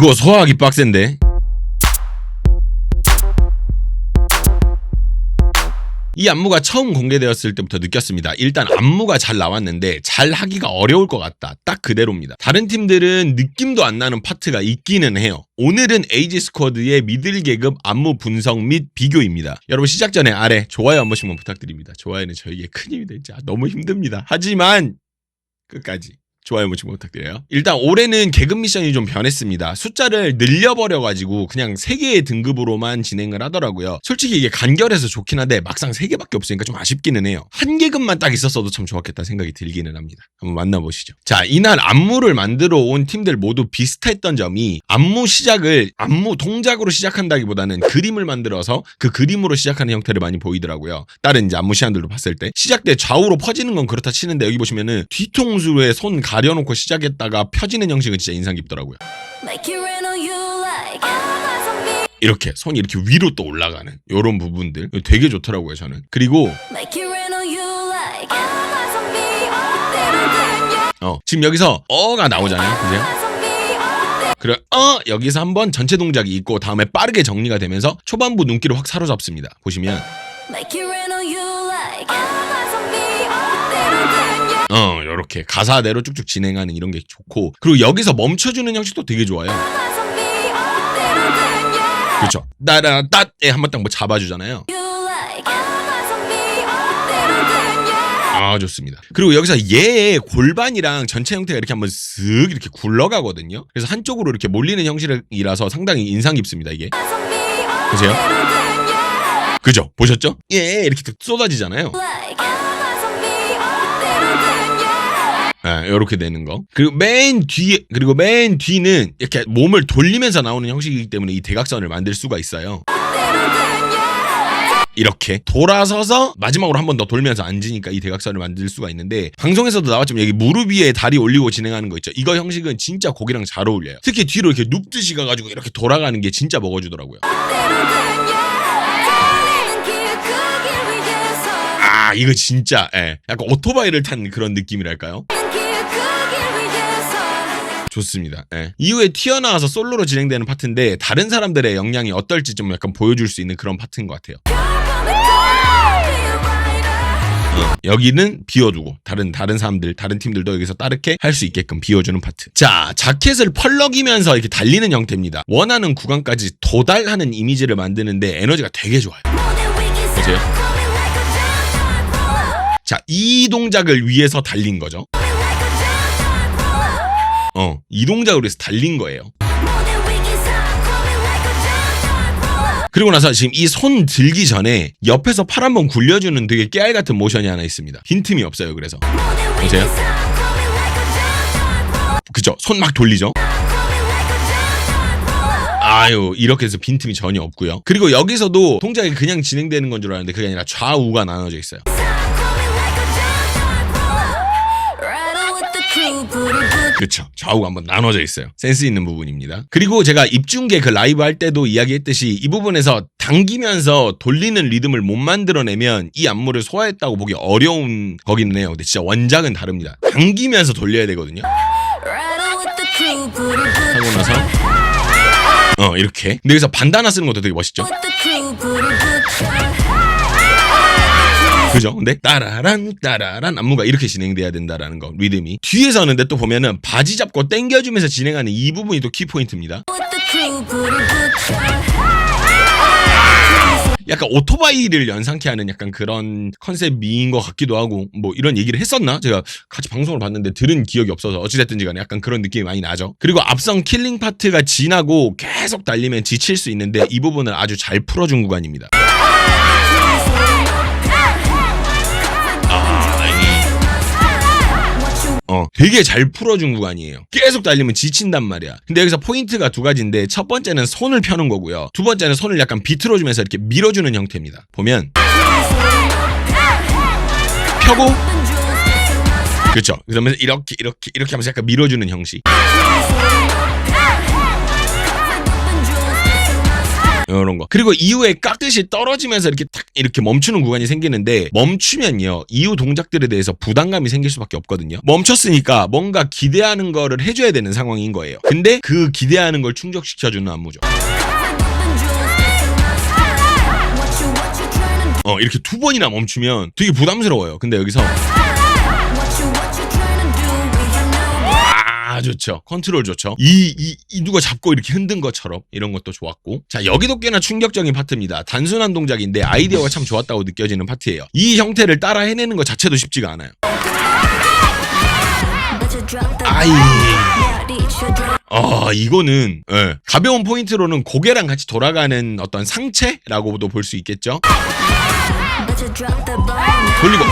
이거 소화하기 빡센데. 이 안무가 처음 공개되었을 때부터 느꼈습니다. 일단 안무가 잘 나왔는데 잘 하기가 어려울 것 같다. 딱 그대로입니다. 다른 팀들은 느낌도 안 나는 파트가 있기는 해요. 오늘은 에이지 스쿼드의 미들 계급 안무 분석 및 비교입니다. 여러분 시작 전에 아래 좋아요 한 번씩만 부탁드립니다. 좋아요는 저에게 큰 힘이 되지. 너무 힘듭니다. 하지만 끝까지 좋아요 한번씩 부탁드려요. 일단 올해는 계급 미션이 좀 변했습니다. 숫자를 늘려버려가지고 그냥 3개의 등급으로만 진행을 하더라고요. 솔직히 이게 간결해서 좋긴 한데 막상 3개밖에 없으니까 좀 아쉽기는 해요. 한 계급만 딱 있었어도 참 좋았겠다 생각이 들기는 합니다. 한번 만나보시죠. 자, 이날 안무를 만들어 온 팀들 모두 비슷했던 점이 안무 시작을 안무 동작으로 시작한다기보다는 그림을 만들어서 그 그림으로 시작하는 형태를 많이 보이더라고요. 다른 이제 안무 시안들도 봤을 때 시작 때 좌우로 퍼지는 건 그렇다 치는데 여기 보시면은 뒤통수에 손 가려놓고 시작했다가 펴지는 형식은 진짜 인상 깊더라고요. 이렇게 손이 이렇게 위로 또 올라가는 이런 부분들 되게 좋더라고요 저는. 그리고 지금 여기서 어가 나오잖아요, 그죠? 그래 여기서 한번 전체 동작이 있고 다음에 빠르게 정리가 되면서 초반부 눈길을 확 사로잡습니다. 보시면 요렇게 가사대로 쭉쭉 진행하는 이런 게 좋고, 그리고 여기서 멈춰주는 형식도 되게 좋아요. 그렇죠. 따라 따에 한번 딱 뭐 잡아주잖아요. 좋습니다. 그리고 여기서 얘의 골반이랑 전체 형태가 이렇게 한번 쓱 이렇게 굴러가거든요. 그래서 한쪽으로 이렇게 몰리는 형식이라서 상당히 인상 깊습니다, 이게. 보세요. 그죠? 보셨죠? 예, 이렇게 쏟아지잖아요. 이렇게 되는 거. 그리고 맨 뒤는 이렇게 몸을 돌리면서 나오는 형식이기 때문에 이 대각선을 만들 수가 있어요. 이렇게 돌아서서 마지막으로 한 번 더 돌면서 앉으니까 이 대각선을 만들 수가 있는데, 방송에서도 나왔지만 여기 무릎 위에 다리 올리고 진행하는 거 있죠. 이거 형식은 진짜 곡이랑 잘 어울려요. 특히 뒤로 이렇게 눕듯이 가가지고 이렇게 돌아가는 게 진짜 먹어주더라고요. 이거 진짜 약간 오토바이를 탄 그런 느낌이랄까요? 좋습니다. 이후에 튀어나와서 솔로로 진행되는 파트인데 다른 사람들의 역량이 어떨지 좀 약간 보여줄 수 있는 그런 파트인 것 같아요. 여기는 비워두고 다른 사람들, 다른 팀들도 여기서 따르게 할 수 있게끔 비워주는 파트. 자, 자켓을 펄럭이면서 이렇게 달리는 형태입니다. 원하는 구간까지 도달하는 이미지를 만드는데 에너지가 되게 좋아요. 보세요. 자, 이 동작을 위해서 달린 거죠. 이 동작을 위해서 달린 거예요. 그리고 나서 지금 이 손 들기 전에 옆에서 팔 한번 굴려주는 되게 깨알 같은 모션이 하나 있습니다. 빈틈이 없어요. 그래서 보세요. 그쵸? 손 막 돌리죠? 이렇게 해서 빈틈이 전혀 없고요. 그리고 여기서도 동작이 그냥 진행되는 건 줄 알았는데 그게 아니라 좌우가 나눠져 있어요. 그렇죠. 좌우가 한번 나눠져 있어요. 센스 있는 부분입니다. 그리고 제가 입중계 그 라이브 할 때도 이야기했듯이 이 부분에서 당기면서 돌리는 리듬을 못 만들어내면 이 안무를 소화했다고 보기 어려운 거기는 해요. 근데 진짜 원작은 다릅니다. 당기면서 돌려야 되거든요. 하고 나서 이렇게. 근데 여기서 반다나 쓰는 것도 되게 멋있죠. 그죠? 근데 따라란 안무가 이렇게 진행돼야 된다라는 거, 리듬이. 뒤에서 하는데 또 보면은 바지 잡고 당겨주면서 진행하는 이 부분이 또 키포인트입니다. 약간 오토바이를 연상케 하는 약간 그런 컨셉인 것 같기도 하고, 뭐 이런 얘기를 했었나? 제가 같이 방송을 봤는데 들은 기억이 없어서 어찌됐든지 간에 약간 그런 느낌이 많이 나죠. 그리고 앞선 킬링 파트가 지나고 계속 달리면 지칠 수 있는데 이 부분을 아주 잘 풀어준 구간입니다. 되게 잘 풀어준 구간이에요. 계속 달리면 지친단 말이야. 근데 여기서 포인트가 두 가지인데, 첫 번째는 손을 펴는 거고요. 두 번째는 손을 약간 비틀어주면서 이렇게 밀어주는 형태입니다. 보면 펴고, 그렇죠. 그러면서 이렇게 하면서 약간 밀어주는 형식. 이런 거. 그리고 이후에 깍듯이 떨어지면서 이렇게 탁 이렇게 멈추는 구간이 생기는데 멈추면요 이후 동작들에 대해서 부담감이 생길 수밖에 없거든요. 멈췄으니까 뭔가 기대하는 거를 해줘야 되는 상황인 거예요. 근데 그 기대하는 걸 충족시켜주는 안무죠. 이렇게 두 번이나 멈추면 되게 부담스러워요. 근데 여기서 좋죠. 컨트롤 좋죠. 이 누가 잡고 이렇게 흔든 것처럼 이런 것도 좋았고. 자, 여기도 꽤나 충격적인 파트입니다. 단순한 동작인데 아이디어가 참 좋았다고 느껴지는 파트예요. 이 형태를 따라 해내는 것 자체도 쉽지가 않아요. 이거는 가벼운 포인트로는 고개랑 같이 돌아가는 어떤 상체라고도 볼 수 있겠죠. 돌리고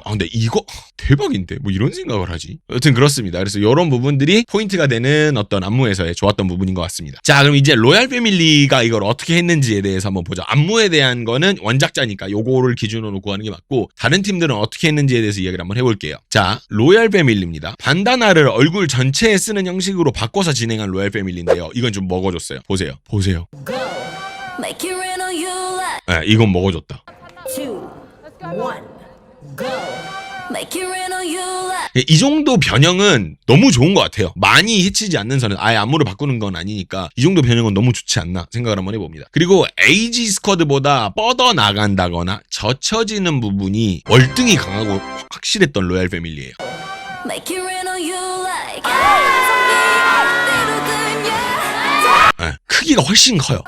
근데 이거 대박인데 뭐 이런 생각을 하지. 여튼 그렇습니다. 그래서 이런 부분들이 포인트가 되는 어떤 안무에서의 좋았던 부분인 것 같습니다. 자, 그럼 이제 로얄 패밀리가 이걸 어떻게 했는지에 대해서 한번 보죠. 안무에 대한 거는 원작자니까 요거를 기준으로 놓고 하는 게 맞고, 다른 팀들은 어떻게 했는지에 대해서 이야기를 한번 해볼게요. 자, 로얄 패밀리입니다. 반다나를 얼굴 전체에 쓰는 형식으로 바꿔서 진행한 로얄 패밀리인데요. 이건 좀 먹어줬어요. 보세요. 이건 먹어줬다. 2, 1, go. 이 정도 변형은 너무 좋은 것 같아요. 많이 해치지 않는 선은 아예 안무를 바꾸는 건 아니니까 이 정도 변형은 너무 좋지 않나 생각을 한번 해봅니다. 그리고 에이지 스쿼드보다 뻗어나간다거나 젖혀지는 부분이 월등히 강하고 확실했던 로얄 패밀리예요. 크기가 훨씬 커요.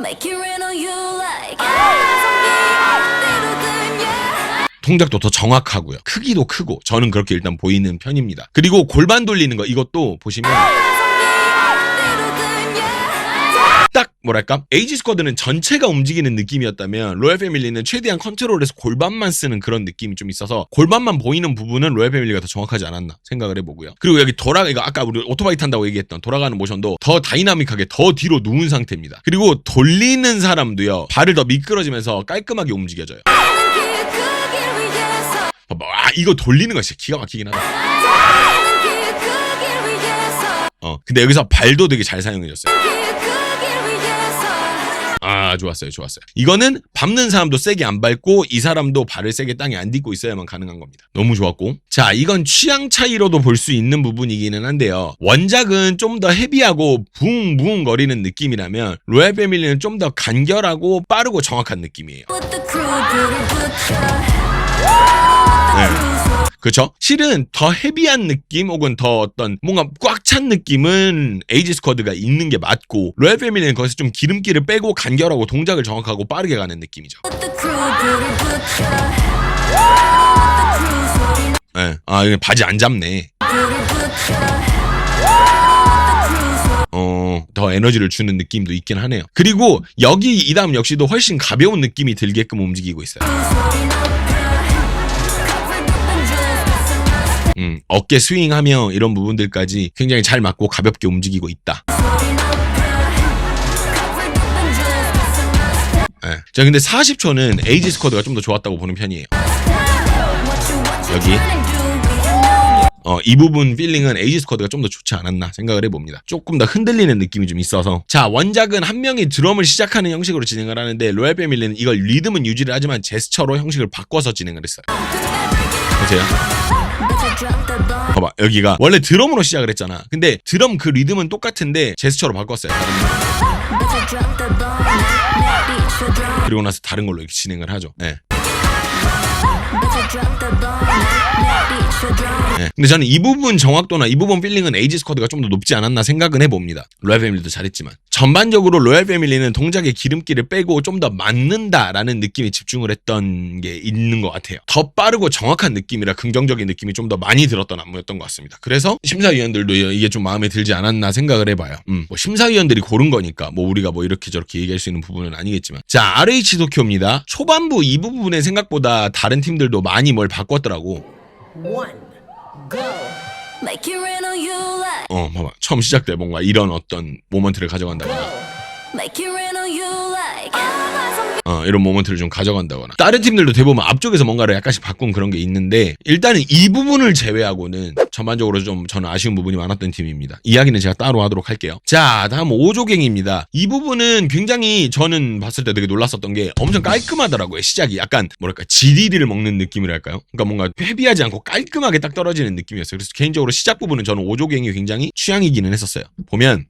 동작도 더 정확하고요. 크기도 크고 저는 그렇게 일단 보이는 편입니다. 그리고 골반 돌리는 거 이것도 보시면 딱 뭐랄까 에이지 스쿼드는 전체가 움직이는 느낌이었다면 로얄 패밀리는 최대한 컨트롤해서 골반만 쓰는 그런 느낌이 좀 있어서 골반만 보이는 부분은 로얄 패밀리가 더 정확하지 않았나 생각을 해보고요. 그리고 여기 이거 아까 우리 오토바이 탄다고 얘기했던 돌아가는 모션도 더 다이나믹하게 더 뒤로 누운 상태입니다. 그리고 돌리는 사람도요 발을 더 미끄러지면서 깔끔하게 움직여져요. 이거 돌리는 거 진짜 기가 막히긴 하다. 근데 여기서 발도 되게 잘 사용해줬어요. 좋았어요. 이거는 밟는 사람도 세게 안 밟고 이 사람도 발을 세게 땅에 안 딛고 있어야만 가능한 겁니다. 너무 좋았고. 자, 이건 취향 차이로도 볼 수 있는 부분이기는 한데요. 원작은 좀 더 헤비하고 붕붕 거리는 느낌이라면 로얄 패밀리는 좀 더 간결하고 빠르고 정확한 느낌이에요. 그렇죠? 실은 더 헤비한 느낌 혹은 더 어떤 뭔가 꽉 찬 느낌은 에이지 스쿼드가 있는 게 맞고, 로얄 패밀리는 거기서 좀 기름기를 빼고 간결하고 동작을 정확하고 빠르게 가는 느낌이죠. 이거 바지 안 잡네. 더 에너지를 주는 느낌도 있긴 하네요. 그리고 여기 이 다음 역시도 훨씬 가벼운 느낌이 들게끔 움직이고 있어요. 어깨 스윙하며 이런 부분들까지 굉장히 잘 맞고 가볍게 움직이고 있다. 자, 근데 40초는 에이지 스쿼드가 좀 더 좋았다고 보는 편이에요. 여기 이 부분 필링은 에이지 스쿼드가 좀 더 좋지 않았나 생각을 해봅니다. 조금 더 흔들리는 느낌이 좀 있어서. 자, 원작은 한 명이 드럼을 시작하는 형식으로 진행을 하는데 로얄 패밀리는 이걸 리듬은 유지를 하지만 제스처로 형식을 바꿔서 진행을 했어요. 보세요. 봐봐, 여기가 원래 드럼으로 시작을 했잖아. 근데 드럼 그 리듬은 똑같은데 제스처로 바꿨어요. 그리고 나서 다른 걸로 이렇게 진행을 하죠. 근데 저는 이 부분 정확도나 이 부분 필링은 에이지 스쿼드가 좀 더 높지 않았나 생각은 해봅니다. 로얄 패밀리도 잘했지만 전반적으로 로얄 패밀리는 동작의 기름기를 빼고 좀 더 맞는다라는 느낌에 집중을 했던 게 있는 것 같아요. 더 빠르고 정확한 느낌이라 긍정적인 느낌이 좀 더 많이 들었던 안무였던 것 같습니다. 그래서 심사위원들도 이게 좀 마음에 들지 않았나 생각을 해봐요. 뭐 심사위원들이 고른 거니까 뭐 우리가 뭐 이렇게 저렇게 얘기할 수 있는 부분은 아니겠지만. 자, RH 도쿄입니다. 초반부 이 부분에 생각보다 다른 팀들도 많이 뭘 바꿨더라고. 봐봐. 처음 시작 때 뭔가 이런 어떤 모먼트를 가져간다거나. 이런 모먼트를 좀 가져간다거나 다른 팀들도 대부분 앞쪽에서 뭔가를 약간씩 바꾼 그런 게 있는데 일단은 이 부분을 제외하고는 전반적으로 좀 저는 아쉬운 부분이 많았던 팀입니다. 이야기는 제가 따로 하도록 할게요. 자, 다음 5조갱입니다. 이 부분은 굉장히 저는 봤을 때 되게 놀랐었던 게 엄청 깔끔하더라고요. 시작이 약간 뭐랄까 지리리를 먹는 느낌이랄까요? 그러니까 뭔가 헤비하지 않고 깔끔하게 딱 떨어지는 느낌이었어요. 그래서 개인적으로 시작 부분은 저는 5조갱이 굉장히 취향이기는 했었어요. 보면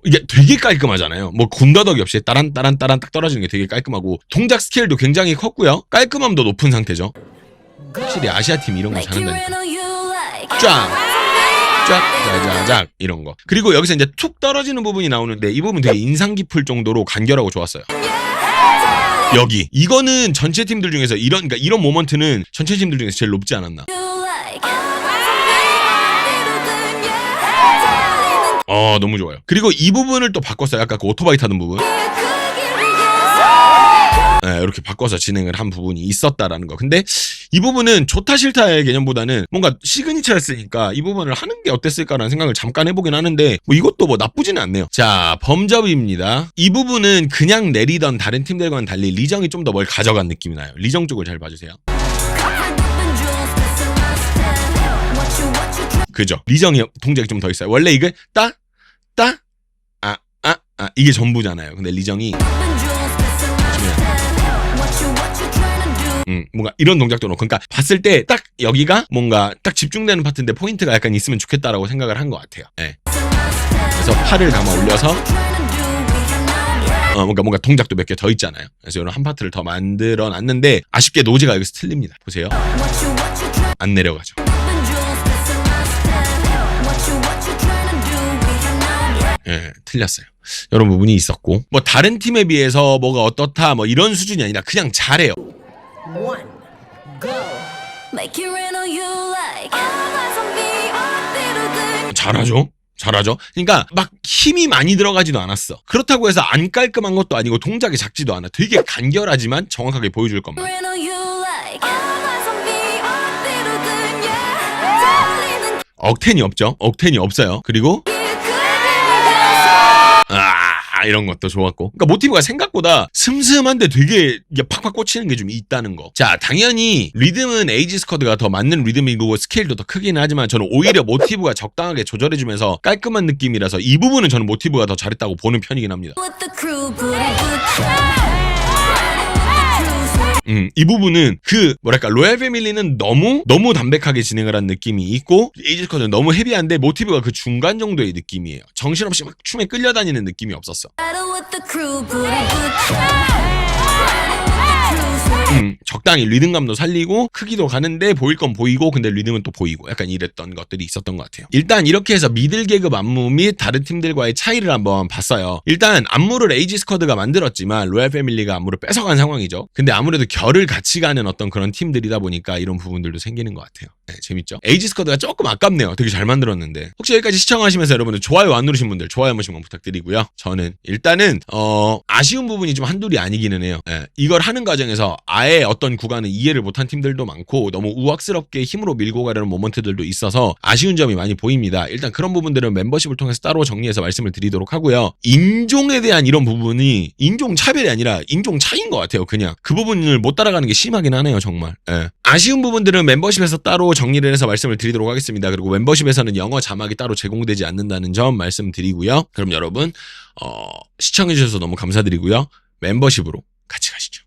이게 되게 깔끔하잖아요. 뭐 군더더기 없이 따란 딱 떨어지는 게 되게 깔끔하고 동작 스케일도 굉장히 컸고요. 깔끔함도 높은 상태죠. 확실히 아시아 팀 이런 거 잘한다니까. 쫙 이런 거. 그리고 여기서 이제 툭 떨어지는 부분이 나오는데 이 부분 되게 인상 깊을 정도로 간결하고 좋았어요. 여기 이거는 전체 팀들 중에서 그러니까 이런 모먼트는 전체 팀들 중에서 제일 높지 않았나. 너무 좋아요. 그리고 이 부분을 또 바꿨어요. 아까 그 오토바이 타던 부분. 네, 이렇게 바꿔서 진행을 한 부분이 있었다라는 거. 근데 이 부분은 좋다 싫다의 개념보다는 뭔가 시그니처였으니까 이 부분을 하는 게 어땠을까라는 생각을 잠깐 해보긴 하는데 뭐 이것도 뭐 나쁘지는 않네요. 자, 범접입니다. 이 부분은 그냥 내리던 다른 팀들과는 달리 리정이 좀 더 뭘 가져간 느낌이 나요. 리정 쪽을 잘 봐주세요. 그죠? 리정이 동작이 좀 더 있어요. 원래 이게 이게 전부잖아요. 근데 리정이 뭔가 이런 동작도 넣고 그러니까 봤을 때 딱 여기가 뭔가 딱 집중되는 파트인데 포인트가 약간 있으면 좋겠다라고 생각을 한 것 같아요. 네. 그래서 팔을 담아 올려서 뭔가 동작도 몇 개 더 있잖아요. 그래서 이런 한 파트를 더 만들어 놨는데 아쉽게 노즈가 여기서 틀립니다. 보세요. 안 내려가죠. 예, 틀렸어요. 이런 부분이 있었고 뭐 다른 팀에 비해서 뭐가 어떻다 뭐 이런 수준이 아니라 그냥 잘해요. 잘하죠. 그러니까 막 힘이 많이 들어가지도 않았어. 그렇다고 해서 안 깔끔한 것도 아니고 동작이 작지도 않아. 되게 간결하지만 정확하게 보여줄 것만. 억텐이 없죠. 억텐이 없어요. 그리고 이런 것도 좋았고. 그러니까 모티브가 생각보다 슴슴한데 되게 팍팍 꽂히는 게 좀 있다는 거. 자, 당연히 리듬은 에이지 스쿼드가 더 맞는 리듬이고 스케일도 더 크긴 하지만 저는 오히려 모티브가 적당하게 조절해주면서 깔끔한 느낌이라서 이 부분은 저는 모티브가 더 잘했다고 보는 편이긴 합니다. 이 부분은 뭐랄까 로얄 패밀리는 너무 담백하게 진행을 한 느낌이 있고 에이지 스쿼드는 너무 헤비한데 모티브가 그 중간 정도의 느낌이에요. 정신없이 막 춤에 끌려다니는 느낌이 없었어. 적당히 리듬감도 살리고 크기도 가는데 보일 건 보이고 근데 리듬은 또 보이고 약간 이랬던 것들이 있었던 것 같아요. 일단 이렇게 해서 미들 계급 안무 및 다른 팀들과의 차이를 한번 봤어요. 일단 안무를 에이지 스쿼드가 만들었지만 로얄 패밀리가 안무를 뺏어간 상황이죠. 근데 아무래도 결을 같이 가는 어떤 그런 팀들이다 보니까 이런 부분들도 생기는 것 같아요. 네, 재밌죠? 에이지 스쿼드가 조금 아깝네요. 되게 잘 만들었는데. 혹시 여기까지 시청하시면서 여러분들 좋아요 안 누르신 분들 좋아요 한 번씩만 부탁드리고요. 저는 일단은 아쉬운 부분이 좀 한둘이 아니기는 해요. 네, 이걸 하는 과정에서 아예 어떤 구간은 이해를 못한 팀들도 많고 너무 우악스럽게 힘으로 밀고 가려는 모먼트들도 있어서 아쉬운 점이 많이 보입니다. 일단 그런 부분들은 멤버십을 통해서 따로 정리해서 말씀을 드리도록 하고요. 인종에 대한 이런 부분이 인종 차별이 아니라 인종 차이인 것 같아요. 그냥 그 부분을 못 따라가는 게 심하긴 하네요. 정말. 예. 아쉬운 부분들은 멤버십에서 따로 정리를 해서 말씀을 드리도록 하겠습니다. 그리고 멤버십에서는 영어 자막이 따로 제공되지 않는다는 점 말씀드리고요. 그럼 여러분 시청해주셔서 너무 감사드리고요. 멤버십으로 같이 가시죠.